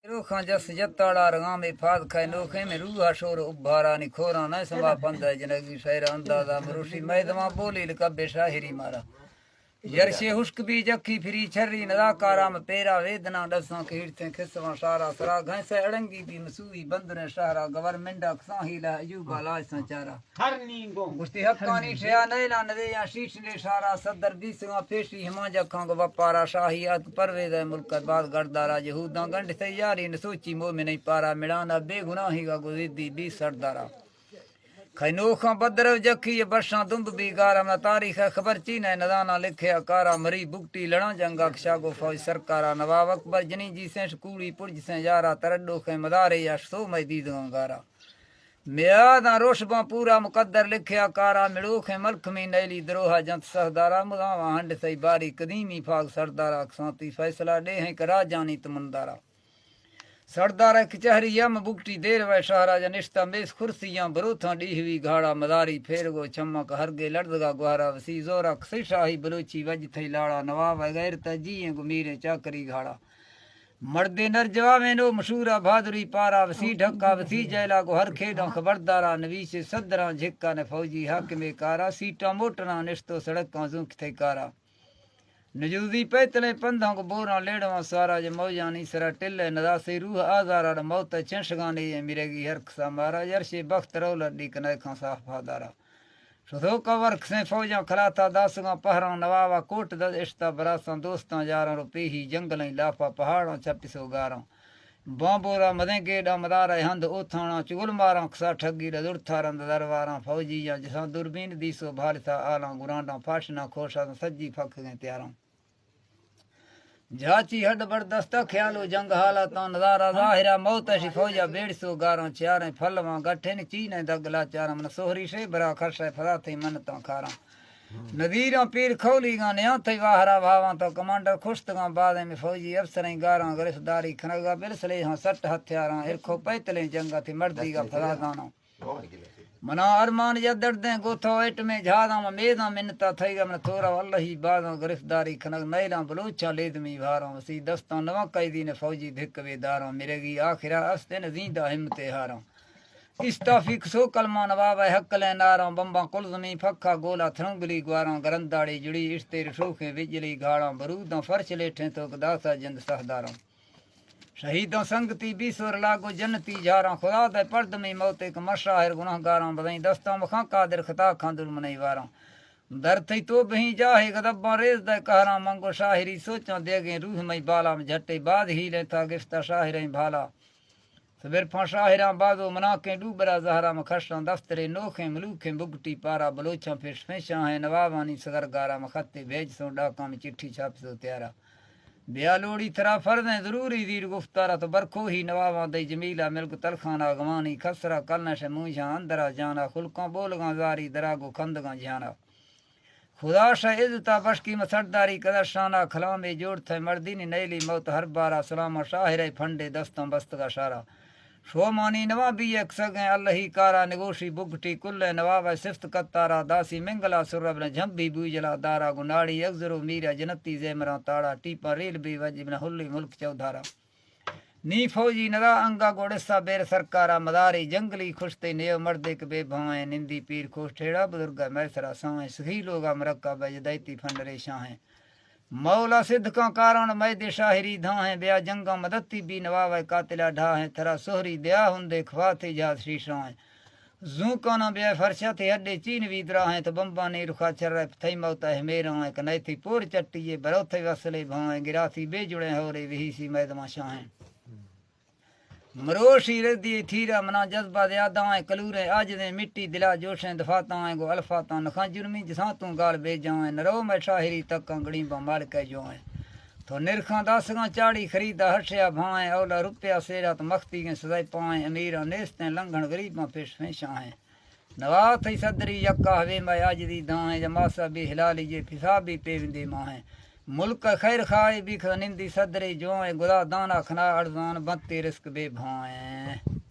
रूखा जस जत्ताड़ा रंगा में फाद खाए नोखे में रूहा शोर उभारा निखोरा न समा पंदा जनगी शहर अंदाजा मरुषि मैदमा बोली लकबे शाहिरी मारा यरशे हुश्क भी जखी फिरी छर्री नदाकारा में पेरा वेदना दसा कीर्ते खिसवा सारा सरा घैसे अड़ंगी भी मसूई बंदने शहरा गवर्नमेंट साहिला अयूबा लाज संचारा गुस्ती हक्कानी शया नैला नदे या शीश ने सारा सदर बीसवा पेशी हिमाजा खांग वपारा शाहियात परवेज मुल्क बाद गरदारा यहूदा गंड तैयारी न सोची मोह में नहीं पारा मिलाना बेगुनाही का गुजिदी बी सरदारा खैनोखा बदर जखी बरसा दुंब भी गारा में तारीख खबर चीन है नदाना लिखे अकारा मरी बुगटी लड़ा जंगा शागो फौज सरकारा नवाब अकबर जनी जी से कूड़ी पुरज से यारा तरड्डो खे मदारे या सो मई दीद गारा मियादा रोशबा पूरा मुकद्दर लिखे अकारा मिड़ो खे मल्क में नैली दरोहा जंत सहदारा मुगावा हंड सही बारी कदीमी फाग सरदारा सांती फैसला डे है करा जानी तमंदारा सरदार कचहरी यम बुगटी देर वै शहरा जनिश्ता मेस खुर्सियां बरोथा डी हुई घाड़ा मदारी फेरगो चमक हरगे लड़दगा गुहारा वसी जोरा शाही बलोची वज थई लाड़ा नवाब गैर तजीए गुमीरे चाकरी घाड़ा मर्दे नर जवावे नो मशहूरा बहादुरी पारा वसी ढक्का वसी जैला को हर खेडा खबरदारा नवीसे सदरा झिक्का ने फौजी हाकिमे कारा सीटा मोटरा निश्तो सड़का जुख थे कारा नजूदी पैतले पंधा को बोरा लेड़वा सारा जे मौजानी सरा टिल्ले नदासी रूह आजारा मौत चंशगानी ये मिरेगी हर खसा मारा यरशे बख्त रौला डी कने खां साफादारा सुधो कवर से फौजा खलाता दासगा पहरा नवावा कोट द इश्ता बरासा दोस्ता यारा रुपी ही जंगल लाफा पहाड़ों छपिसो गारा बांबोरा मदे गेडा मदारा हंद ओथाना चुगल मारा खसा ठगी दुरथा रंद दरबारा फौजी या जसा दूरबीन दीसो भारता आला गुरांडा फाशना खोशा सज्जी फक गए त्यारा झाची हड बरदस्ता ख्यालो जंग हालत नजारा जाहिरा मौत शी फौजा बेड़सो गारा चारे फलवा गठे ने चीने दगला चारा मन सोहरी से बरा खरसे फरा थे मन ता खारा नदीरा पीर खौली गा नया थे वाहरा भावा तो कमांडर खुश्तगा बाद में फौजी अफसर गारा गिरफ्तारी खनगा बिरसले हां सट हथियारा हिरखो पैतले जंगा थी मर्दी का फरा गाना मना अरमान या दर्दे गोथो एट में झादा में मेदा मिन्नता थईगा मन थोरा अल्लाही बादा गिरफ्तारी खनक नैला बलोचा लेदमी भारा वसी दस्ता नवा कैदी ने फौजी धिक वेदारा मिरेगी आखिरा अस्ते न जींदा हिम्मते हारा इस्ताफिक सो कलमा नवाब हकले नारा बम्बा कुलजमी फक्का गोला थरंगली ग्वारा गरंदाड़ी जुड़ी इश्ते रसूखे बिजली घाड़ा बरूदा फर्श लेठे तो दासा जंद सहदारा शहीदों संगती बीसोर लागो जन्नती जारा खुदा दे पर्द में मौते क मशाहिर गुनाहगारा बदई दस्ता मखा कादिर खता खांदुर मनई वारा दर थई तो बही जाहे गदब्बा रेज दे कहरा मंगो शाहिरी सोचा देगे रूह मई बाला में झट्टे बाद ही लेता गिफ्ता शाहिर भाला सवेर फा शाहिरा बादो मना के डूबरा जहरा में खशा दफ्तरे नोखे मलूखे बुगटी पारा बलोचा फिश फेशा है नवाबानी सगर गारा में खत्ते भेज सो डाका में चिट्ठी छाप सो त्यारा ब्यालोड़ी थरा फर्दें जरूरी दीर गुफ्तारा तो बरखो ही नवाबा दई जमीला मिल्क तलखाना गवानी खसरा कलना से मुझा अंदरा जाना खुलका बोलगा जारी दरागो खंदगा जाना खुदा शाह इज्जता बशकी में सरदारी कदर शाना खलामे जोड़ थे मर्दी ने नैली मौत हर बारा सलामा शाहिर फंडे दस्तम बस्त का शारा शोमानी नवाबी एक सगे अल्लाही कारा निगोशी बुगटी कुल्ले नवाब सिफ्त कत्तारा दासी मिंगला सुरब ने झम्बी बूजला दारा गुनाड़ी अगजरो मीरा जनती जेमरा ताड़ा टीपा रेल भी वजिब हुल्ली मुल्क चौधारा नी फौजी नदा अंगा गोड़सा बेर सरकारा मदारी जंगली खुशते नेव मर्दे के बेभाएं निंदी पीर खोश ठेड़ा बुजुर्गा मैसरा साए सही लोगा मरक्का बजदैती फंडरे शाहें मौला सिद्ध का कारण मैदे शाहिरी धाहें ब्या जंगा मदती भी नवावे कातिला ढाहें थरा सोहरी ब्या हुंदे खवा थे जा शीशाएं जू काना ब्या फरशा थे हड्डे चीन वीदरा हैं तो बम्बा ने रुखा चर थई मौता है मेरा है कनै थी पोर चट्टिए बरो थे वसले भाएं गिरासी बेजुड़े हो रे वही सी मैदमा शाहें मरोशी रदी थीरा मना जज्बा यादाएं कलूरे आज दे मिट्टी दिला जोशें दफाताएं गो अल्फाता नखा जुर्मी जसा तू गाल बेजाएं नरो मैं शाहिरी तक कंगड़ी बमाल कह जोएं तो निरखा दासगा चाड़ी खरीदा हर्षया भाएं औला रुपया सेरा तो मख्ती के सजाई पाएं अमीरा नेस्तें लंघन गरीबा पेश फेशाएं नवा थई सदरी यक्का हवे मैं आज दी दाएं जमासा भी हिला लीजिए फिसा भी पेविंदे माहें मुल्क खैर खाए भी निंदी सदरे जोएं गुदा दाना खना अड़जान बत्ती रिस्क बे भाएं।